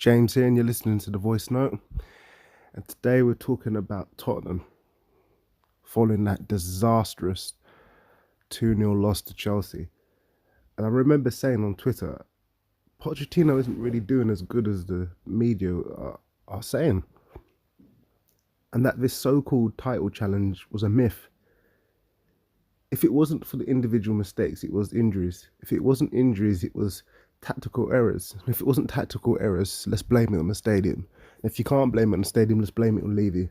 James here, and you're listening to the voice note. And today we're talking about Tottenham following that disastrous 2-0 loss to Chelsea. And I remember saying on Twitter, Pochettino isn't really doing as good as the media are saying. And that this so-called title challenge was a myth. If it wasn't for the individual mistakes, it was injuries. If it wasn't injuries, it was tactical errors. If it wasn't tactical errors, let's blame it on the stadium. If you can't blame it on the stadium, let's blame it on Levy.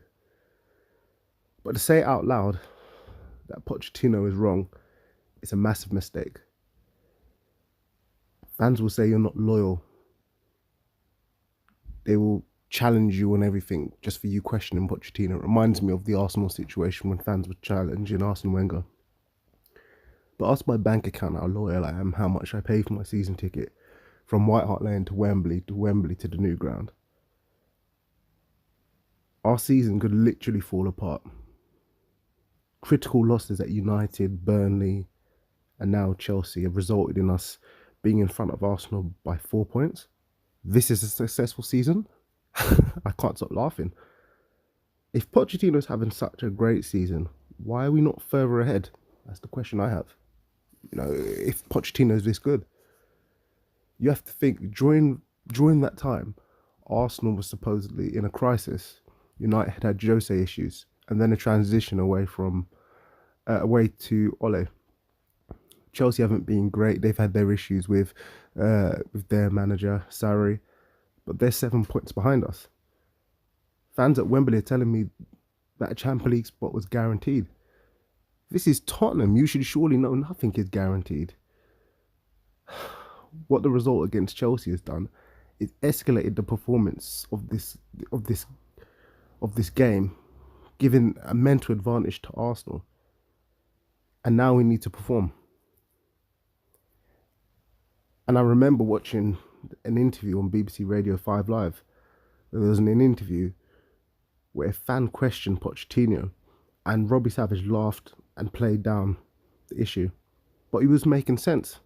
But to say it out loud that Pochettino is wrong, it's a massive mistake. Fans will say you're not loyal. They will challenge you on everything just for you questioning Pochettino. It reminds me of the Arsenal situation when fans were challenging Arsene Wenger. But ask my bank account how loyal I am, how much I pay for my season ticket from White Hart Lane to Wembley to the new ground. Our season could literally fall apart. Critical losses at United, Burnley, and now Chelsea have resulted in us being in front of Arsenal by 4 points. This is a successful season. I can't stop laughing. If Pochettino's having such a great season, why are we not further ahead? That's the question I have. If Pochettino's this good, you have to think during that time, Arsenal was supposedly in a crisis. United had Jose issues, and then a transition away to Ole. Chelsea haven't been great. They've had their issues with their manager Sarri, but they're 7 points behind us. Fans at Wembley are telling me that a Champions League spot was guaranteed. This is Tottenham. You should surely know nothing is guaranteed. What the result against Chelsea has done is escalated the performance of this game, giving a mental advantage to Arsenal. And now we need to perform. And I remember watching an interview on BBC Radio 5 Live. There was an interview where a fan questioned Pochettino, and Robbie Savage laughed and played down the issue. But he was making sense.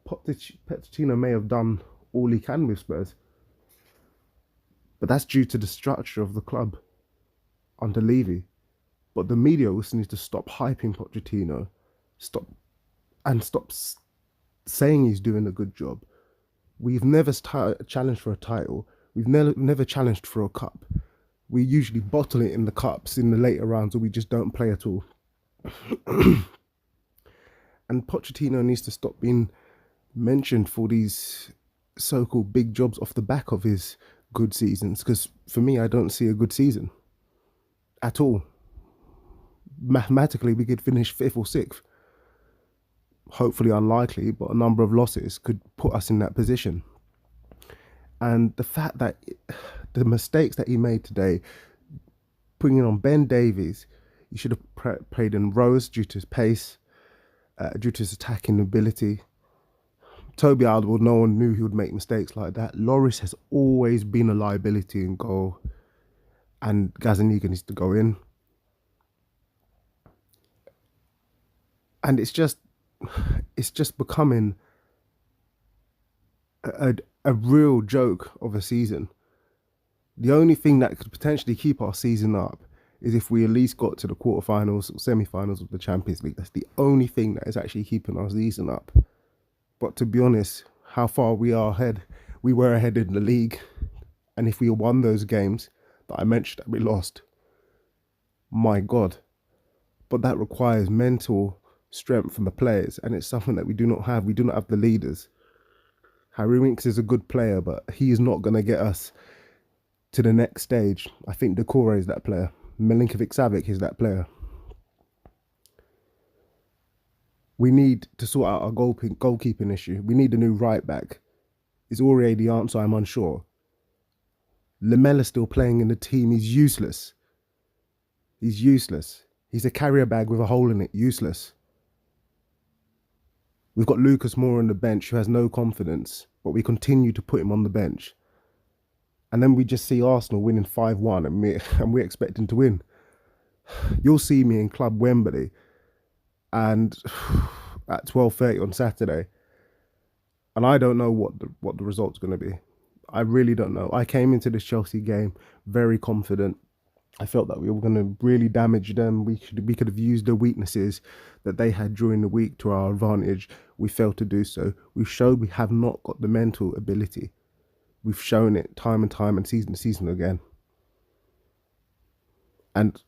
Pochettino may have done all he can with Spurs, but that's due to the structure of the club under Levy. But the media also needs to stop hyping Pochettino, stop saying he's doing a good job. We've never challenged for a title. We've never challenged for a cup. We usually bottle it in the cups in the later rounds, or we just don't play at all. And Pochettino needs to stop being mentioned for these so-called big jobs off the back of his good seasons, because for me, I don't see a good season at all. Mathematically, we could finish 5th or 6th. Hopefully unlikely, but a number of losses could put us in that position. And the fact that the mistakes that he made today, putting on Ben Davies, he should have played in Rose due to his pace, due to his attacking ability. Toby Alderweireld, no one knew he would make mistakes like that. Lloris has always been a liability in goal, and Gazaniga needs to go in. And it's just becoming a real joke of a season. The only thing that could potentially keep our season up is if we at least got to the quarterfinals or semi-finals of the Champions League. That's the only thing that is actually keeping our season up. But to be honest, how far we were ahead in the league. And if we won those games that I mentioned that we lost, my God. But that requires mental strength from the players, and it's something that we do not have. We do not have the leaders. Harry Winks is a good player, but he is not going to get us to the next stage. I think Decore is that player. Milinkovic-Savic is that player. We need to sort out our goalkeeping issue. We need a new right back. Is Aurier the answer? I'm unsure. Lamela still playing in the team. He's useless. He's useless. He's a carrier bag with a hole in it. Useless. We've got Lucas Moura on the bench who has no confidence, but we continue to put him on the bench. And then we just see Arsenal winning 5-1 and we're expecting to win. You'll see me in Club Wembley and at 12:30 on Saturday, and I don't know what the result's going to be. I really don't know. I came into this Chelsea game very confident. I felt that we were going to really damage them. We could have used the weaknesses that they had during the week to our advantage. We failed to do so. We've showed we have not got the mental ability. We've shown it time and time and season to season again. And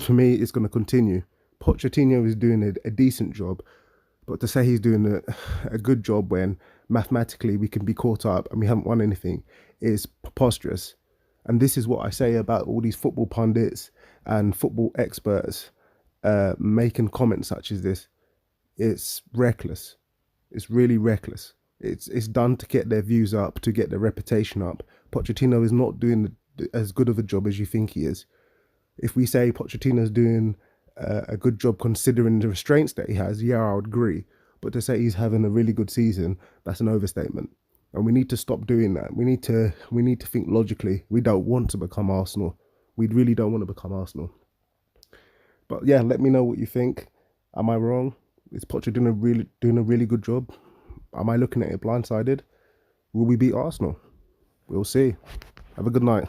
for me, it's going to continue. Pochettino is doing a decent job, but to say he's doing a good job when mathematically we can be caught up and we haven't won anything is preposterous. And this is what I say about all these football pundits and football experts making comments such as this. It's reckless. It's really reckless. It's done to get their views up, to get their reputation up. Pochettino is not doing as good of a job as you think he is. If we say Pochettino's doing a good job considering the restraints that he has, yeah, I would agree. But to say he's having a really good season, that's an overstatement. And we need to stop doing that. We need to think logically. We don't want to become Arsenal. We really don't want to become Arsenal. But yeah, let me know what you think. Am I wrong? Is Pochettino really doing a really good job? Am I looking at it blindsided? Will we beat Arsenal? We'll see. Have a good night.